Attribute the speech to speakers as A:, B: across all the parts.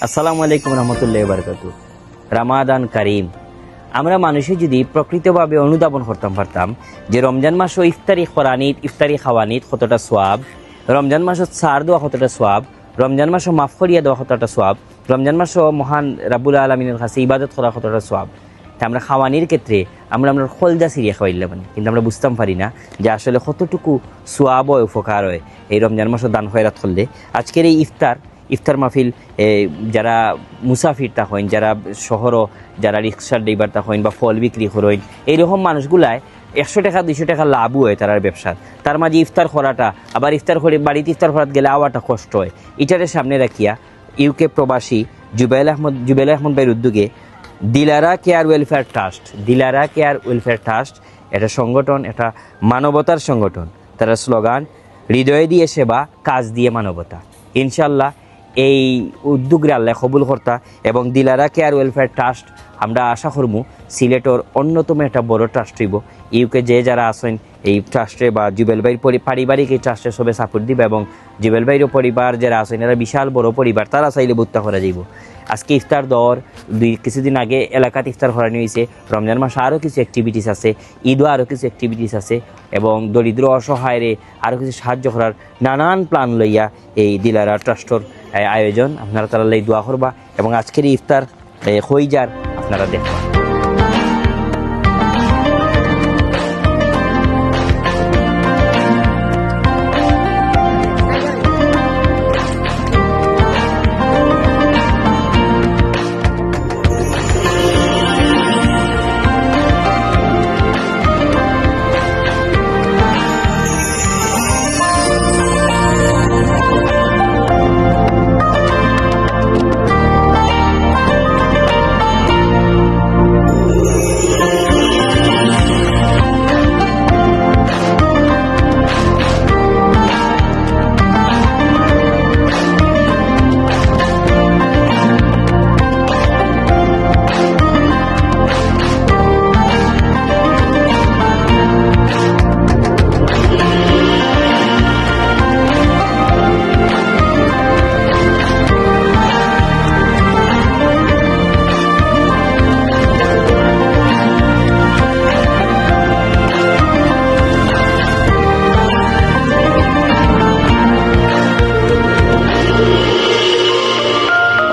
A: আসসালামু আলাইকুম রহমতুল্লাহি ওয়া বারাকাতুহু। রামাদান কারিম। আমরা মানুষে যদি প্রকৃতভাবে অনুধাবন করতাম পারতাম যে রমজান মাস ও ইফতারি খাওয়ানিত কতটা সোয়াব, রমজান মাসত সার দেওয়া কতটা সোয়াব, রমজান মাস মাফ করিয়া দেওয়া কতটা সোয়াব, রমজান মাস মহান রাব্বুল আলামিনের কাছে ইবাদত করা কতটা সোয়াব। তা আমরা খাওয়ানির ক্ষেত্রে আমরা খলজা সিরিয়া খাওয়াইলে মানে, কিন্তু আমরা বুঝতাম পারি না যে আসলে কতটুকু সোয়াব হয়, উপকার হয় এই রমজান মাসের দান খয়রাত করলে। আজকের এই ইফতার মাহফিল যারা মুসাফির তা হইন, যারা শহরও যারা রিক্সার ড্রাইভার তা হইন বা ফল বিক্রি করেন, এইরকম মানুষগুলায় 100 টাকা 200 টাকা লাভও হয় তার ব্যবসার। তার মাঝে ইফতার করাটা, আবার ইফতার করে বাড়িতে ইফতার করাতে গেলে আওয়াটা কষ্ট হয়। এটারে সামনে রাখিয়া ইউকে প্রবাসী জুবেল আহমদ ভাইয়ের উদ্যোগে দিলারা কেয়ার ওয়েলফেয়ার ট্রাস্ট এটা সংগঠন, এটা মানবতার সংগঠন। তারা স্লোগান হৃদয়ে দিয়ে সেবা, কাজ দিয়ে মানবতা। ইনশাল্লাহ এই উদ্যোগরে আল্লাহ কবুল কর্তা এবং দিলারা কেয়ার ওয়েলফেয়ার ট্রাস্ট আমরা আশা করবো সিলেটর অন্যতম একটা বড় ট্রাস্ট হইব। ইউকে যারা আছেন এই ট্রাস্টে বা জুবেল ভাইয়ের পারিবারিক এই ট্রাস্টে সবে সাপোর্ট দিবে, এবং জুবেল ভাইয়েরও পরিবার যারা আছেন এরা বিশাল বড় পরিবার, তারা চাইলে ভর্তা করা যাইব। আজকে ইফতার দর কিছুদিন আগে এলাকাতে ইফতার করানো হয়েছে। রমজান মাসে আরও কিছু অ্যাক্টিভিটিস আছে, ঈদও আরও কিছু অ্যাক্টিভিটিস আছে, এবং দরিদ্র অসহায়রে আরও কিছু সাহায্য করার নানান প্ল্যান লইয়া এই দিলারা ট্রাস্টর আয়োজন। আপনারা তারা লাই দোয়া করবা এবং আজকের ইফতার হয়ে যার আপনারা দেখবা।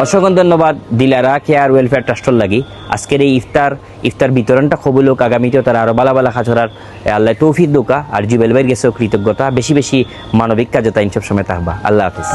A: অসংখ্য ধন্যবাদ দিলারা কেয়ার ওয়েলফেয়ার ট্রাস্টর লাগি। আজকের এই ইফতার বিতরণটা কবুল হোক, আগামীতেও তারা আরো বালা খাচরার আল্লাহ তৌফিক দোকা। আর জুবেল ভাইয়ের গেছেও কৃতজ্ঞতা, বেশি বেশি মানবিক কাজে তাই সব সময় থাকবা। আল্লাহ হাফিজ।